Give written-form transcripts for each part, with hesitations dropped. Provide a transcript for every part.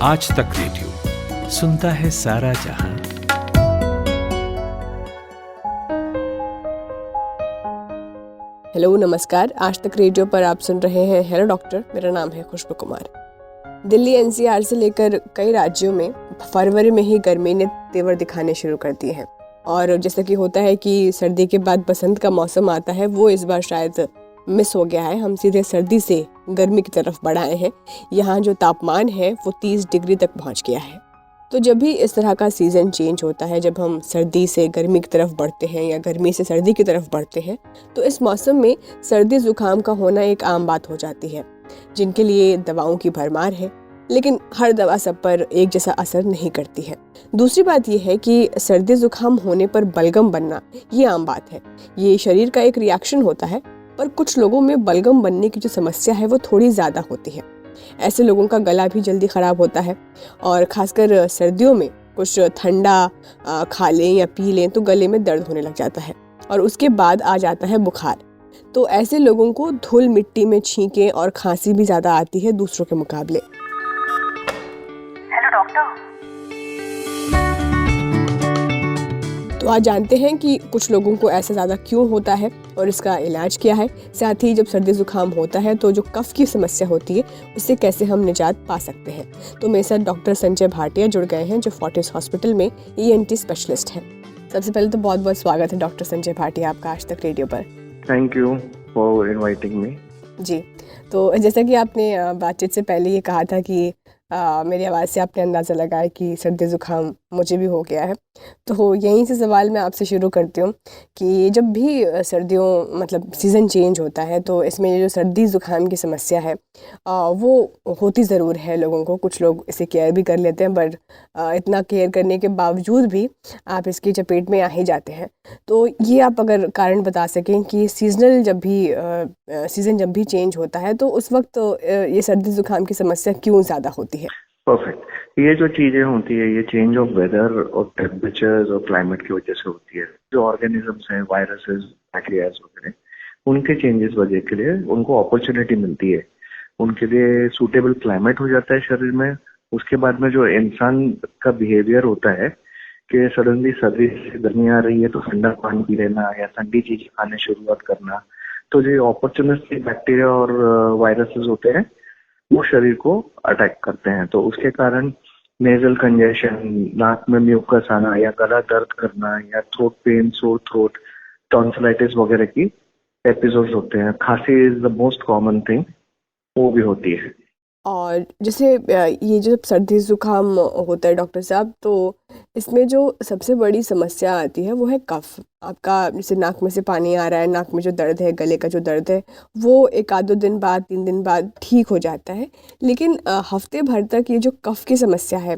आज तक रेडियो सुनता है सारा जहां। हेलो नमस्कार, आज तक रेडियो पर आप सुन रहे हैं हेलो डॉक्टर। मेरा नाम है खुशबू कुमार। दिल्ली एनसीआर से लेकर कई राज्यों में फरवरी में ही गर्मी ने तेवर दिखाने शुरू कर दिए हैं। और जैसा कि होता है कि सर्दी के बाद बसंत का मौसम आता है, वो इस बार शायद मिस हो गया है। हम सीधे सर्दी से गर्मी की तरफ बढ़ाए हैं। यहाँ जो तापमान है वो 30 डिग्री तक पहुँच गया है। तो जब भी इस तरह का सीज़न चेंज होता है, जब हम सर्दी से गर्मी की तरफ बढ़ते हैं या गर्मी से सर्दी की तरफ बढ़ते हैं, तो इस मौसम में सर्दी ज़ुकाम का होना एक आम बात हो जाती है, जिनके लिए दवाओं की भरमार है। लेकिन हर दवा सब पर एक जैसा असर नहीं करती है। दूसरी बात यह है कि सर्दी ज़ुकाम होने पर बलगम बनना ये आम बात है। ये शरीर का एक रिएक्शन होता है, पर कुछ लोगों में बलगम बनने की जो समस्या है वो थोड़ी ज़्यादा होती है। ऐसे लोगों का गला भी जल्दी ख़राब होता है, और ख़ासकर सर्दियों में कुछ ठंडा खा लें या पी लें तो गले में दर्द होने लग जाता है, और उसके बाद आ जाता है बुखार। तो ऐसे लोगों को धूल मिट्टी में छींकें और खांसी भी ज़्यादा आती है दूसरों के मुकाबले। Hello doctor. तो आज जानते हैं कि कुछ लोगों को ऐसा ज़्यादा क्यों होता है और इसका इलाज क्या है। साथ ही जब सर्दी जुकाम होता है तो जो कफ की समस्या होती है उससे कैसे हम निजात पा सकते हैं। तो मेरे साथ डॉक्टर संजय भाटिया जुड़ गए हैं, जो फोर्टिस हॉस्पिटल में ENT स्पेशलिस्ट हैं। सबसे पहले तो बहुत बहुत स्वागत है डॉक्टर संजय भाटिया आपका आज तक रेडियो पर। Thank you for inviting me. जी, तो जैसा कि आपने बातचीत से पहले ये कहा था कि मेरी आवाज़ से आपने अंदाज़ा लगाया कि सर्दी ज़ुकाम मुझे भी हो गया है। तो यहीं से सवाल मैं आपसे शुरू करती हूँ कि जब भी सर्दियों मतलब सीज़न चेंज होता है तो इसमें ये जो सर्दी ज़ुकाम की समस्या है वो होती ज़रूर है लोगों को। कुछ लोग इसे केयर भी कर लेते हैं, बट इतना केयर करने के बावजूद भी आप इसकी चपेट में आ ही जाते हैं। तो ये आप अगर कारण बता सकें कि सीज़न जब भी चेंज होता है तो उस वक्त ये सर्दी ज़ुकाम की समस्या क्यों ज़्यादा होती है? परफेक्ट। ये जो चीजें होती है, ये चेंज ऑफ वेदर और टेम्परेचर्स और क्लाइमेट की वजह से होती है। जो ऑर्गेनिजम्स हैं, वायरसेस, बैक्टीरियाज वगैरह, उनके चेंजेस वजह के लिए उनको अपॉर्चुनिटी मिलती है। उनके लिए सूटेबल क्लाइमेट हो जाता है शरीर में। उसके बाद में जो इंसान का बिहेवियर होता है कि सडनली सर्दी से गर्मी आ रही है तो ठंडा पानी पी लेना या ठंडी चीज खाने शुरुआत करना, तो जो अपॉर्चुनिस्टिक बैक्टीरिया और वायरसेस होते हैं वो शरीर को अटैक करते हैं। तो उसके कारण नेजल कंजेशन, नाक में म्यूकस आना या गला दर्द करना या throat pen, sore throat, tonsillitis वगैरह की एपिसोड्स होते हैं। खांसी is the most common thing, वो भी होती है। और जैसे ये जो सर्दी ज़ुकाम होता है डॉक्टर साहब, तो इसमें जो सबसे बड़ी समस्या आती है वो है कफ। आपका जैसे नाक में से पानी आ रहा है, नाक में जो दर्द है, गले का जो दर्द है, वो एक आध दो दिन बाद, 3 दिन बाद ठीक हो जाता है। लेकिन हफ्ते भर तक ये जो कफ की समस्या है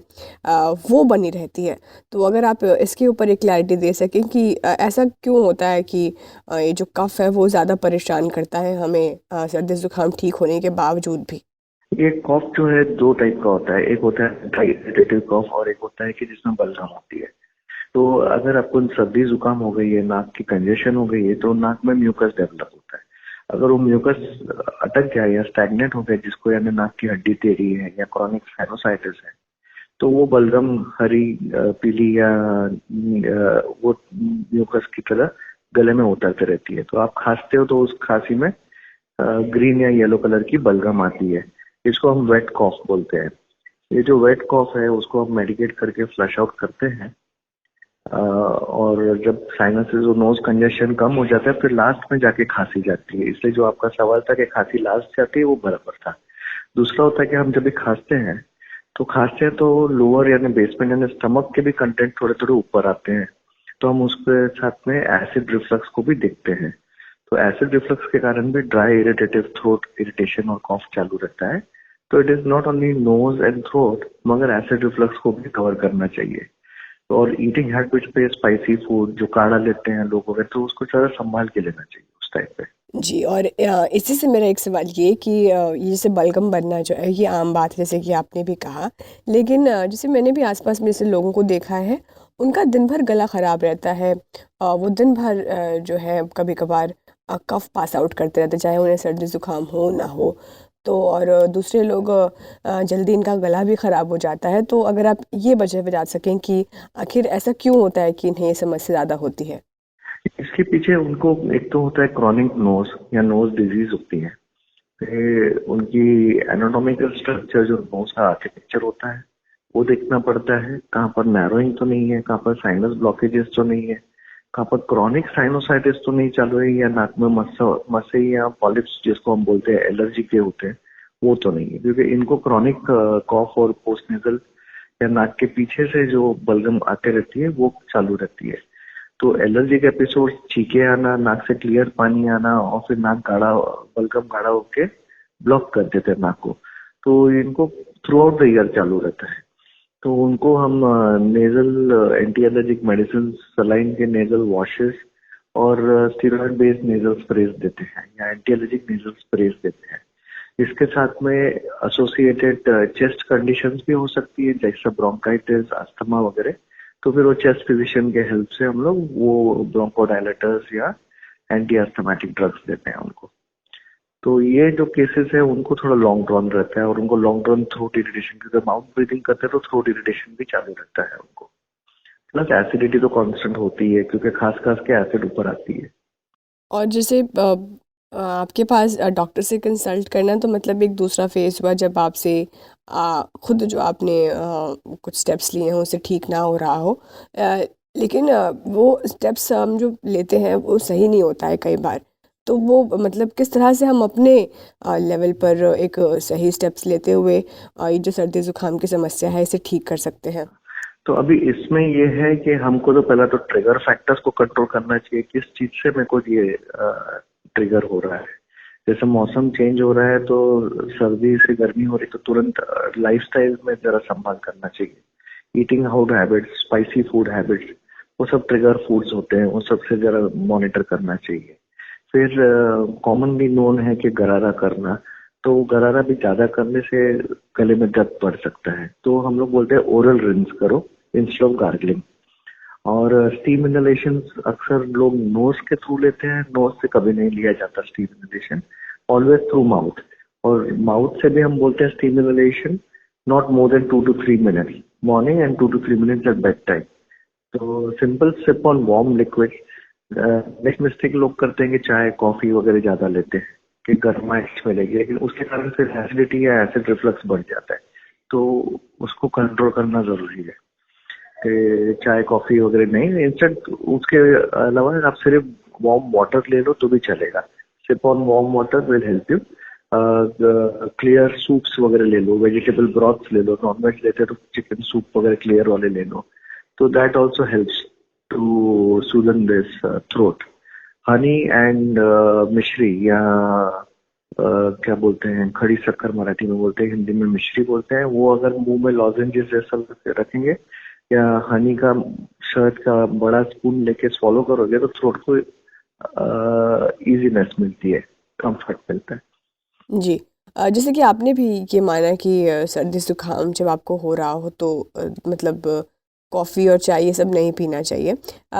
वो बनी रहती है। तो अगर आप इसके ऊपर एक क्लैरिटी दे सकें कि ऐसा क्यों होता है कि ये जो कफ है वो ज़्यादा परेशान करता है हमें सर्दी ज़ुकाम ठीक होने के बावजूद भी। ये कॉफ जो है दो टाइप का होता है। एक होता है इरिटेटिव कॉफ और एक होता है कि जिसमें बलगम होती है। तो अगर आपको सर्दी जुकाम हो गई है, नाक की कंजेशन हो गई है, तो नाक में म्यूकस डेवलप होता है। अगर वो म्यूकस अटक गया या स्टैग्नेट हो गया, जिसको यानी नाक की हड्डी टेढ़ी है या क्रॉनिक साइनोसाइटिस है, तो वो बलगम हरी पीली या वो म्यूकस की तरह गले में उतरते रहती है। तो आप खांसते हो तो उस खांसी में ग्रीन या येलो कलर की बलगम आती है। इसको हम वेट कॉफ बोलते हैं। ये जो वेट कॉफ है उसको हम मेडिकेट करके फ्लश आउट करते हैं। और जब साइनसेस और नोज कंजेशन कम हो जाता है फिर लास्ट में जाके खांसी जाती है। इसलिए जो आपका सवाल था कि खांसी लास्ट जाती है, वो बराबर था। दूसरा होता है कि हम जब भी खांसते हैं तो लोअर यानी बेसमेंट यानी स्टमक के भी कंटेंट थोड़े थोड़े ऊपर आते हैं। तो हम उसके साथ में एसिड रिफ्लक्स को भी देखते हैं। तो एसिड रिफ्लक्स के कारण भी ड्राई इरिटेटिव थ्रोट इरिटेशन और कॉफ चालू रहता है। तो it is not only nose and throat, मगर एसिड रिफ्लक्स को भी कवर करना चाहिए। और ईटिंग हैबिट्स पे स्पाइसी फूड जो काढ़ा लेते हैं लोग वगैरह, तो उसको ज़्यादा संभाल के लेना चाहिए उस टाइप पे। जी, और इसी से मेरा एक सवाल ये कि ये जैसे बलगम बनना जो है ये आम बात है, जैसे कि आपने भी कहा। लेकिन जैसे मैंने भी आसपास में से लोगों को देखा है, उनका दिन भर गला ख़राब रहता है। वो दिन भर जो है कभी कभार कफ पास आउट करते रहते, चाहे उन्हें सर्दी ज़ुकाम हो ना हो। तो और दूसरे लोग जल्दी इनका गला भी ख़राब हो जाता है। तो अगर आप ये वजह बता सकें कि आखिर ऐसा क्यों होता है कि इन्हें ये समस्या ज़्यादा होती है? इसके पीछे उनको एक तो होता है क्रॉनिक नोज या नोज डिजीज होती है। फिर उनकी एनाटॉमिकल स्ट्रक्चर, जो नोज का आर्किटेक्चर होता है, वो देखना पड़ता है। कहाँ पर नैरोइंग तो नहीं है, कहाँ पर साइनस ब्लॉकेजेस तो नहीं है, कहाँ पर क्रॉनिक साइनोसाइटिस तो नहीं चालू है, या नाक में मस्से या पॉलिप्स जिसको हम बोलते हैं एलर्जी के होते हैं, वो तो नहीं है। क्योंकि इनको क्रॉनिक कॉफ और पोस्ट नेजल या नाक के पीछे से जो बलगम आते रहती है वो चालू रहती है। तो एलर्जिक एपिसोड, छींके आना, नाक से क्लियर पानी आना और फिर नाक गाढ़ा, बलगम गाढ़ा होके ब्लॉक कर देते हैं नाक को। तो इनको थ्रू आउट द ईयर चालू रहता है। तो उनको हम nasal anti allergic medicine, saline के नेजल वॉशेस और स्टीरॉइड बेस्ड नेजल स्प्रेज देते हैं या एंटी एलर्जिक नेजल स्प्रेज देते हैं। इसके साथ में एसोसिएटेड चेस्ट कंडीशंस भी हो सकती है, जैसे ब्रोंकाइटिस, अस्थमा वगैरह। तो फिर वो चेस्ट फिजिशियन के हेल्प से हम लोग वो ब्रोंकोडायलेटर्स या एंटी अस्थमेटिक ड्रग्स देते हैं उनको। तो ये जो केसेस है उनको थोड़ा लॉन्ग ड्रॉन रहता है और उनको लॉन्ग ड्रॉन थ्रोट इरिटेशन, क्योंकि माउथ ब्रीदिंग करते हैं तो थ्रोट इरिटेशन भी चालू रहता है उनको। प्लस एसिडिटी तो कांस्टेंट होती है, क्योंकि खास खास के एसिड ऊपर आती है। और जैसे आपके पास डॉक्टर से कंसल्ट करना तो मतलब एक दूसरा फेज़ हुआ जब आपसे खुद जो आपने कुछ स्टेप्स लिए हैं उससे ठीक ना हो रहा हो। लेकिन वो स्टेप्स हम जो लेते हैं वो सही नहीं होता है कई बार। तो वो मतलब किस तरह से हम अपने लेवल पर एक सही स्टेप्स लेते हुए ये जो सर्दी ज़ुकाम की समस्या है इसे ठीक कर सकते हैं? तो अभी इसमें ये है कि हमको तो पहला तो ट्रिगर फैक्टर्स को कंट्रोल करना चाहिए, किस चीज से मेरे को ये ट्रिगर हो रहा है। जैसे मौसम चेंज हो रहा है तो सर्दी से गर्मी हो रही, तो तुरंत लाइफस्टाइल में जरा संभाल करना चाहिए। Eating out habits, spicy food habits, वो सब ट्रिगर फूड्स होते हैं, वो सबसे जरा मॉनिटर करना चाहिए। फिर कॉमनली नोन है कि गरारा करना, तो गरारा भी ज्यादा करने से गले में दर्द बढ़ सकता है। तो हम लोग बोलते हैं ओरल रिंस करो इंस्टेड ऑफ गार्गलिंग। और स्टीम इनहेलेशन अक्सर लोग नोज के थ्रू लेते हैं, नोज से कभी नहीं लिया जाता steam inhalation, always through mouth. और माउथ से भी हम बोलते हैं steam inhalation not more than 2 to 3 minutes morning and 2 to 3 minutes at bed time. तो simple sip on warm liquid. Next mistake लोग करते हैं कि चाय कॉफी वगैरह ज्यादा लेते हैं कि गर्माइश मिलेगी, लेकिन उसके कारण फिर एसिडिटी या एसिड रिफ्लक्स बढ़ जाता है। तो उसको कंट्रोल करना जरूरी है कि चाय कॉफी वगैरह नहीं, इंस्टेंट उसके अलावा आप सिर्फ वार्म वाटर ले लो तो भी चलेगा। Sip on warm water will help you. Clear soups वगैरह ले लो, वेजिटेबल ब्रॉथ्स ले लो, नॉनवेज लेते तो चिकन सूप वगैरह क्लियर वाले ले लो, तो that also helps to soothen this throat. Honey and मिश्री या क्या बोलते हैं, खड़ी शक्कर मराठी में बोलते हैं, हिंदी में मिश्री बोलते हैं, वो अगर मुंह में लॉजेंजेस जैसा रखेंगे या हनी का शहद का बड़ा स्पून लेके स्वॉलो करोगे तो थ्रोट को इजीनेस मिलती है, कंफर्ट मिलता है। जी। जैसे कि आपने भी ये माना कि सर्दी ज़ुकाम जब आपको हो रहा हो तो मतलब कॉफ़ी और चाय ये सब नहीं पीना चाहिए।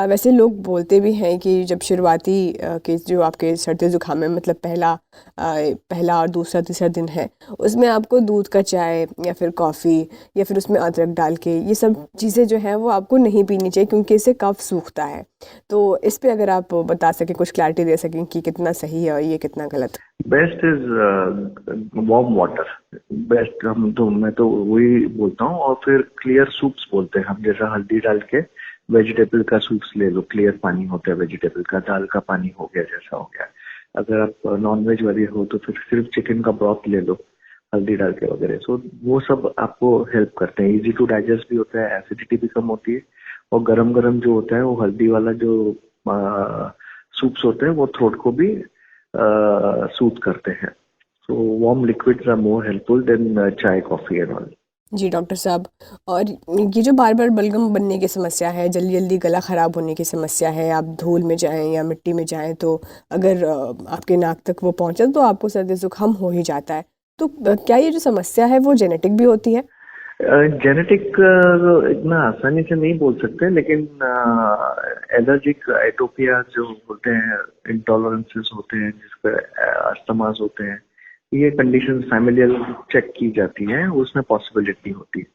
वैसे लोग बोलते भी हैं कि जब शुरुआती केस जो आपके सर्दी ज़ुकाम में मतलब पहला और दूसरा तीसरा दिन है उसमें आपको दूध का चाय या फिर कॉफ़ी या फिर उसमें अदरक डाल के ये सब चीज़ें जो हैं वो आपको नहीं पीनी चाहिए क्योंकि इससे कफ सूखता है। तो इस पे अगर आप बता सकें, कुछ क्लैरिटी दे सकें कि कितना सही है और ये कितना गलत? Best is warm water. Best हम तो, मैं तो वही बोलता हूँ। और फिर क्लियर सूप्स बोलते हैं हम, जैसा हल्दी डाल के वेजिटेबल का सूप्स ले लो, क्लियर पानी होता है वेजिटेबल का, दाल का पानी हो गया जैसा हो गया। अगर आप नॉन वेज वाले हो तो फिर सिर्फ चिकन का ब्रॉथ ले लो हल्दी डाल के वगैरह। सो वो सब आपको हेल्प करते हैं, इजी टू डाइजेस्ट भी होता है, एसिडिटी भी कम होती है। और गरम गरम जो होता है वो हल्दी वाला जो सूप्स होते हैं वो थ्रोट को भी सूट करते हैं। So warm liquids are more helpful than chai coffee and all. जी डॉक्टर साहब, और ये जो बार बार बलगम बनने की समस्या है, जल्दी जल्दी गला ख़राब होने की समस्या है, आप धूल में जाएं या मिट्टी में जाएं तो अगर आपके नाक तक वो पहुंचे तो आपको सर्दी जुकाम हो ही जाता है। तो क्या ये जो समस्या है वो जेनेटिक भी होती है? जेनेटिक इतना आसानी से नहीं बोल सकते, लेकिन एलर्जिक एटोपिया जो बोलते हैं, इंटॉलरेंसेस होते हैं जिसपे अस्थमास होते हैं ये कंडीशन फैमिलियल चेक की जाती है, उसमें पॉसिबिलिटी होती है।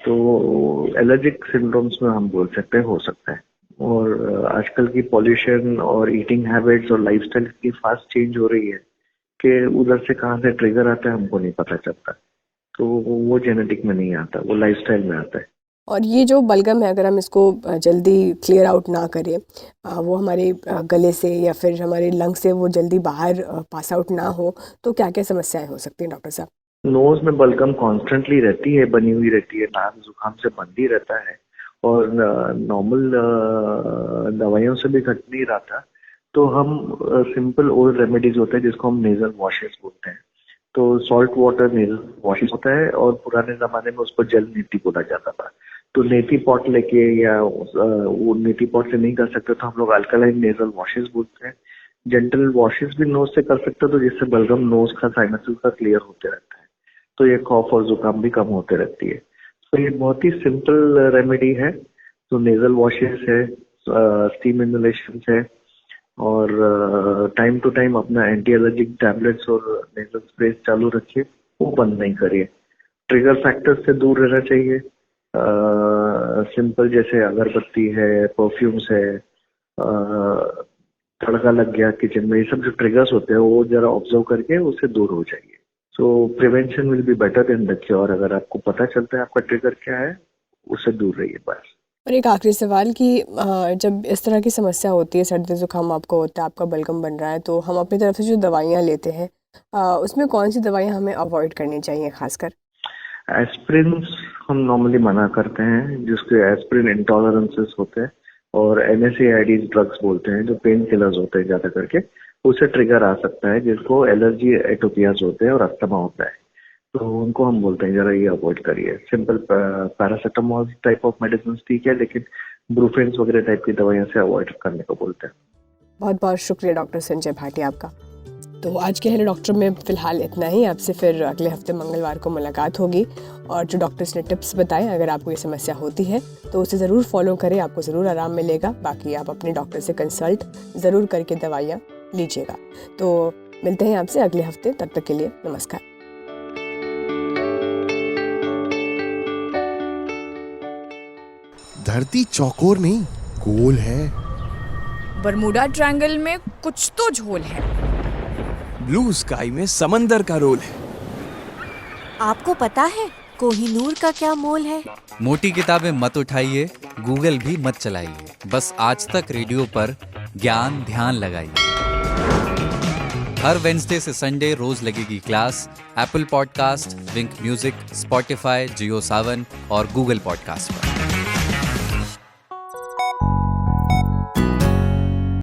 तो एलर्जिक सिंड्रोम्स में हम बोल सकते हैं हो सकता है। और आजकल की पॉल्यूशन और ईटिंग हैबिट्स और लाइफस्टाइल इतनी फास्ट चेंज हो रही है कि उधर से कहाँ से ट्रिगर आता है हमको नहीं पता चलता। तो वो जेनेटिक में नहीं आता, वो लाइफस्टाइल में आता है। और ये जो बलगम है, अगर हम इसको जल्दी क्लियर आउट ना करें, वो हमारे गले से या फिर हमारे लंग से वो जल्दी बाहर पास आउट ना हो, तो क्या क्या समस्याएं हो सकती हैं डॉक्टर साहब? नोज में बलगम कॉन्स्टेंटली रहती है, बनी हुई रहती है, नाक जुकाम से बंद ही रहता है और नॉर्मल दवाइयों से भी घट नहीं रहा था। तो हम सिंपल ओल्ड रेमेडीज होते हैं जिसको हम नेजल वॉशेस बोलते हैं। तो सॉल्ट वाटर नेजल वॉशेस होता है और पुराने जमाने में उस पर जल नीति बोला जाता था। तो नेती पॉट लेके या वो नेती पॉट से नहीं कर सकते तो हम लोग अल्कलाइन नेजल वॉशेस बोलते हैं। जेंटल वॉशेस भी नोज से कर सकते हो, तो जिससे बलगम नोज का साइनसेस का क्लियर होते रहता है, तो ये कॉफ और जुकाम भी कम होते रहती है। तो ये बहुत ही सिंपल रेमेडी है। तो नेजल वॉशेस है, स्टीम इनहेलेशन है और टाइम टू टाइम अपना एंटी एलर्जिक टैबलेट्स और नेजल स्प्रे चालू रखिए, वो बंद नहीं करिए। ट्रिगर फैक्टर्स से दूर रहना चाहिए। सिंपल जैसे अगरबत्ती है, परफ्यूम्स है, तड़का लग गया किचन में, ये सब जो ट्रिगर्स होते हैं वो जरा ऑब्जर्व करके उससे दूर हो जाइए। सो prevention will be better than the cure. अगर आपको पता चलता है आपका ट्रिगर क्या है, उससे दूर रहिए बस। और एक आखिरी सवाल कि जब इस तरह की समस्या होती है, सर्दी जुकाम आपको होता है, आपका बलगम बन रहा है, तो हम अपनी तरफ से जो दवाइयाँ लेते हैं, उसमें कौन सी दवाइयाँ हमें अवॉइड करनी चाहिए खासकर? एस्प्रिन हम नॉर्मली मना करते हैं, जिसके एस्प्रिन इंटॉलरेंसेस होते हैं, और NSAIDs ड्रग्स बोलते हैं जो पेन किलर्स होते हैं ज्यादा करके, उससे ट्रिगर आ सकता है जिसको एलर्जी एटोपियाज होते हैं और अस्थमा होता है। तो उनको हम बोलते हैं जरा ये अवॉइड करिए। Simple paracetamol type of medicine ठीक है, लेकिन ब्रूफेंस वगैरह टाइप की दवाइयां से अवॉइड करने को बोलते हैं। बहुत बहुत शुक्रिया डॉक्टर संजय भाटी आपका। तो आज के हेलो डॉक्टर में फ़िलहाल इतना ही। आपसे फिर अगले हफ्ते मंगलवार को मुलाकात होगी और जो डॉक्टर्स ने टिप्स बताएं, अगर आपको ये समस्या होती है तो उसे ज़रूर फॉलो करें, आपको ज़रूर आराम मिलेगा। बाकी आप अपने डॉक्टर से कंसल्ट ज़रूर करके दवाइयाँ लीजिएगा। तो मिलते हैं आपसे अगले हफ्ते, तब तक के लिए नमस्कार। धरती चौकोर नहीं, गोल है। बरमूडा ट्रायंगल में कुछ तो झोल है। ब्लू स्काई में समंदर का रोल है। आपको पता है कोहिनूर का क्या मोल है? मोटी किताबें मत उठाइए, गूगल भी मत चलाइए, बस आज तक रेडियो पर ज्ञान ध्यान लगाइए। हर वेडनेसडे से संडे रोज लगेगी क्लास एप्पल पॉडकास्ट, विंक म्यूजिक, स्पॉटिफाई, जियो सावन और गूगल पॉडकास्ट पर।